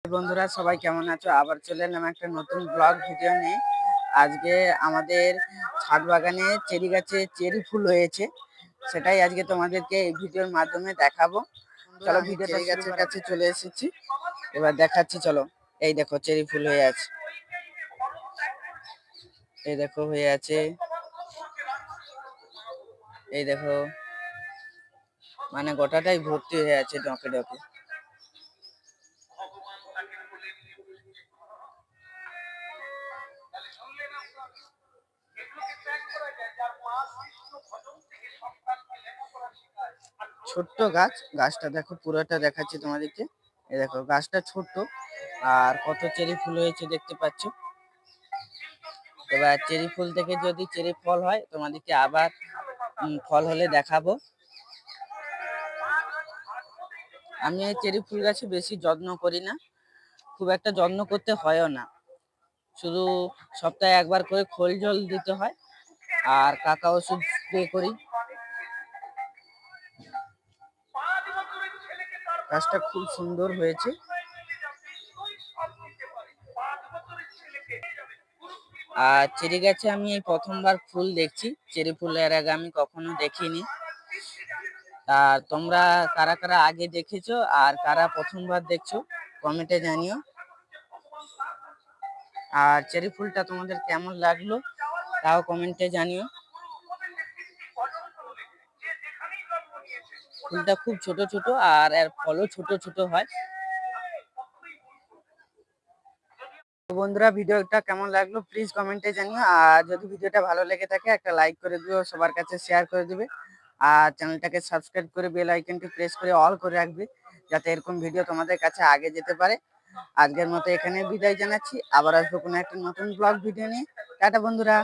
বন্ধুরা সবাই কেমন আছো? আবার চলে এলাম একটা নতুন ব্লগ ভিডিও নিয়ে। আজকে আমাদের ছাদ বাগানে চেরি গাছে চেরি ফুল হয়েছে, সেটাই আজকে তোমাদেরকে এই ভিডিওর মাধ্যমে দেখাবো। চলো ভিডিওটা চেরি গাছের কাছে চলে এসেছি, এবার দেখাচ্ছি। চলো, এই দেখো চেরি ফুল হয়ে আছে, এই দেখো হয়ে আছে, এই দেখো মানে গোটাটাই ভর্তি হয়ে আছে ডকে ডকে। ছোট্ট গাছ, গাছটা দেখো পুরোটা দেখাচ্ছি তোমাদেরকে। এই দেখো গাছটা ছোট্ট, আর কত চেরি ফুল হয়েছে দেখতে পাচ্ছ। এবার চেরি ফুল থেকে যদি চেরি ফল হয় তোমাদেরকে আবার ফল হলে দেখাবো। আমি এই চেরি ফুল গাছে বেশি যত্ন করি না, খুব একটা যত্ন করতে হয়ও না, শুধু সপ্তাহে একবার করে খোল জল দিতে হয় আর কাকা ওষুধ স্প্রে করি। গাছটা খুব সুন্দর হয়েছে। আর চেরি গাছে আমি এই প্রথমবার ফুল দেখছি, চেরি ফুল এর আগে আমি কখনো দেখিনি। আর তোমরা কারা কারা আগে দেখেছো আর কারা প্রথমবার দেখছো কমেন্টে জানিও। আর চেরি ফুলটা তোমাদের কেমন লাগলো তাও কমেন্টে জানিও। ফুলটা খুব ছোট ছোট আর এর ফলও ছোট ছোট হয়। তো বন্ধুরা ভিডিওটা কেমন লাগলো প্লিজ কমেন্টে জানিও, আর যদি ভিডিওটা ভালো লেগে থাকে একটা লাইক করে দিও, সবার কাছে শেয়ার করে দিবে, আর চ্যানেলটাকে সাবস্ক্রাইব করে বেল আইকনটি প্রেস করে অল করে রাখবে, যাতে এরকম ভিডিও তোমাদের কাছে আগে যেতে পারে। আজকের মতো এখানে বিদায় জানাচ্ছি, আবার আসবো কোনো একটা নতুন ব্লগ ভিডিও নিয়ে। টাটা বন্ধুরা।